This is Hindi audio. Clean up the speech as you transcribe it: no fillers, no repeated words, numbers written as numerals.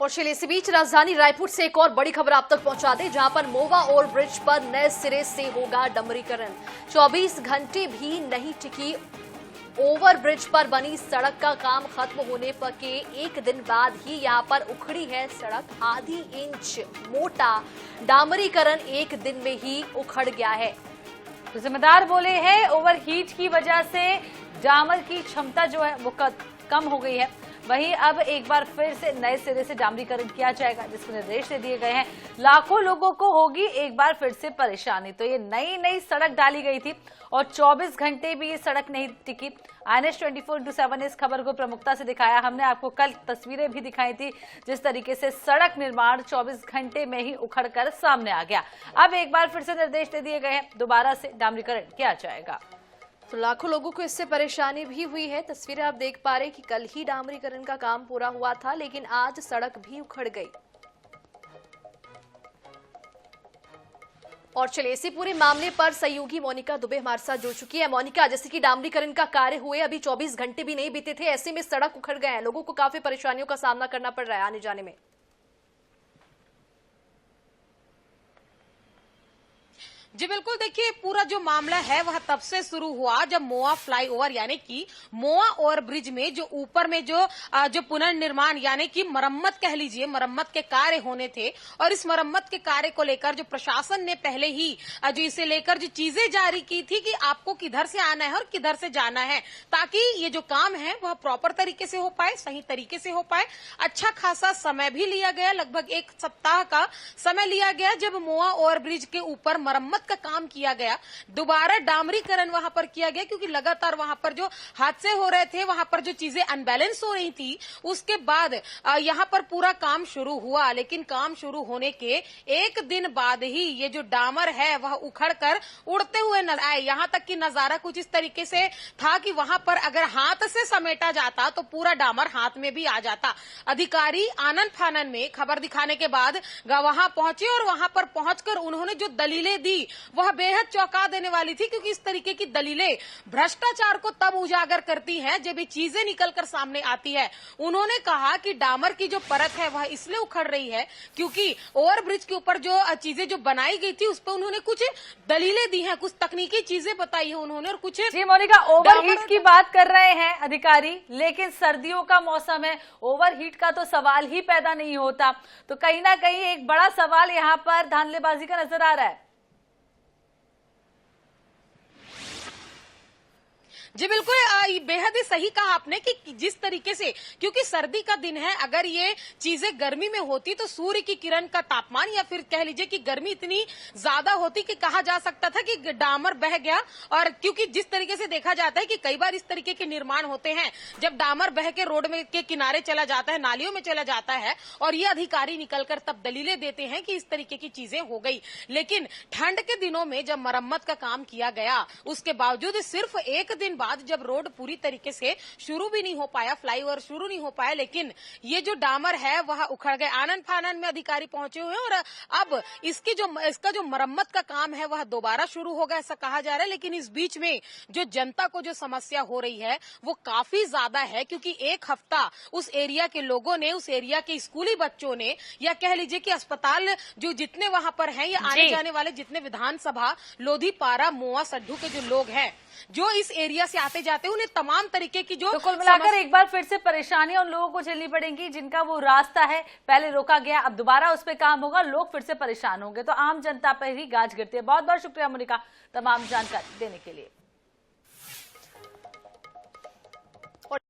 और चलिए इसी बीच राजधानी रायपुर से एक और बड़ी खबर आप तक पहुंचा दें, जहां पर मोवा ओवर ब्रिज पर नए सिरे से होगा डामरीकरण। 24 घंटे भी नहीं टिकी ओवर ब्रिज पर बनी सड़क का काम खत्म होने पर के एक दिन बाद ही यहां पर उखड़ी है सड़क। आधी इंच मोटा डामरीकरण एक दिन में ही उखड़ गया है। तो जिम्मेदार बोले हैं ओवरहीट की वजह से डामर की क्षमता जो है वो कम हो गई है। वहीं अब एक बार फिर से नए सिरे से डामरीकरण किया जाएगा, जिसके निर्देश दे दिए गए हैं। लाखों लोगों को होगी एक बार फिर से परेशानी। तो ये नई सड़क डाली गई थी और 24 घंटे भी ये सड़क नहीं टिकी। INS 24/7 ने इस खबर को प्रमुखता से दिखाया। हमने आपको कल तस्वीरें भी दिखाई थी, जिस तरीके से सड़क निर्माण 24 घंटे में ही उखड़कर सामने आ गया। अब एक बार फिर से निर्देश दे दिए गए हैं, दोबारा से डामरीकरण किया जाएगा। तो लाखों लोगों को इससे परेशानी भी हुई है। तस्वीरें आप देख पा रहे हैं कि कल ही डामरीकरण का काम पूरा हुआ था, लेकिन आज सड़क भी उखड़ गई। और चलिए इसी पूरे मामले पर सहयोगी मोनिका दुबे हमारे साथ जुड़ चुकी है। मोनिका, जैसे कि डामरीकरण का कार्य हुए अभी 24 घंटे भी नहीं बीते थे, ऐसे में सड़क उखड़ गए हैं, लोगों को काफी परेशानियों का सामना करना पड़ रहा है आने जाने में। जी बिल्कुल, देखिए पूरा जो मामला है वह तब से शुरू हुआ जब मोआ फ्लाईओवर यानी कि मोआ ओवर ब्रिज में जो ऊपर में जो पुनर्निर्माण यानी कि मरम्मत कह लीजिए, मरम्मत के कार्य होने थे। और इस मरम्मत के कार्य को लेकर जो प्रशासन ने पहले ही जो इसे लेकर जो चीजें जारी की थी कि आपको किधर से आना है और किधर से जाना है, ताकि ये जो काम है वह प्रॉपर तरीके से हो पाए, सही तरीके से हो पाए। अच्छा खासा समय भी लिया गया, लगभग एक सप्ताह का समय लिया गया, जब मोआ ओवर ब्रिज के ऊपर मरम्मत का काम किया गया। दोबारा डामरीकरण वहां पर किया गया, क्योंकि लगातार वहां पर जो हादसे हो रहे थे, वहां पर जो चीजें अनबैलेंस हो रही थी, उसके बाद यहां पर पूरा काम शुरू हुआ। लेकिन काम शुरू होने के एक दिन बाद ही ये जो डामर है वह उखड़कर उड़ते हुए नजर आए। यहां तक कि नजारा कुछ इस तरीके से था कि वहां पर अगर हाथ से समेटा जाता तो पूरा डामर हाथ में भी आ जाता। अधिकारी आनन फानन में खबर दिखाने के बाद वहां पहुंचे और वहां पर पहुंचकर उन्होंने जो दलीलें दी वह बेहद चौंका देने वाली थी, क्योंकि इस तरीके की दलीलें भ्रष्टाचार को तब उजागर करती हैं जब ये चीजें निकलकर सामने आती है। उन्होंने कहा कि डामर की जो परत है वह इसलिए उखड़ रही है क्योंकि ओवरब्रिज के ऊपर जो चीजें जो बनाई गई थी उस पर उन्होंने कुछ दलीलें दी हैं, कुछ तकनीकी चीजें बताई है उन्होंने। और कुछ जी मोनिका, ओवरहीट की बात कर रहे हैं अधिकारी, लेकिन सर्दियों का मौसम है, ओवरहीट का तो सवाल ही पैदा नहीं होता। तो कहीं ना कहीं एक बड़ा सवाल यहाँ पर धांधलेबाजी का नजर आ रहा है। जी बिल्कुल, बेहद ही सही कहा आपने कि जिस तरीके से, क्योंकि सर्दी का दिन है, अगर ये चीजें गर्मी में होती तो सूर्य की किरण का तापमान या फिर कह लीजिए कि गर्मी इतनी ज्यादा होती कि कहा जा सकता था कि डामर बह गया। और क्योंकि जिस तरीके से देखा जाता है कि कई बार इस तरीके के निर्माण होते हैं जब डामर बह के रोड में के किनारे चला जाता है, नालियों में चला जाता है, और ये अधिकारी निकलकर तब दलीलें देते हैं कि इस तरीके की चीजें हो गई। लेकिन ठंड के दिनों में जब मरम्मत का काम किया गया, उसके बावजूद सिर्फ एक दिन बाद जब रोड पूरी तरीके से शुरू भी नहीं हो पाया, फ्लाईओवर शुरू नहीं हो पाया, लेकिन ये जो डामर है वह उखड़ गए। आनंद फानन में अधिकारी पहुंचे हुए हैं और अब इसका जो मरम्मत का काम है वह दोबारा शुरू होगा, ऐसा कहा जा रहा है। लेकिन इस बीच में जो जनता को जो समस्या हो रही है वो काफी ज्यादा है, क्योंकि एक हफ्ता उस एरिया के लोगों ने, उस एरिया के स्कूली बच्चों ने, या कह लीजिए कि अस्पताल जो जितने वहां पर हैं या आने जाने वाले जितने विधानसभा, लोधीपारा, मोआ, सड्ढू के जो लोग हैं जो इस एरिया से आते जाते हैं, उन्हें तमाम तरीके की जो तो कुल मिलाकर एक बार फिर से परेशानी उन लोगों को झेलनी पड़ेगी जिनका वो रास्ता है पहले रोका गया, अब दोबारा उस पर काम होगा, लोग फिर से परेशान होंगे। तो आम जनता पर ही गाज गिरती है। बहुत बहुत शुक्रिया मोनिका तमाम जानकारी देने के लिए।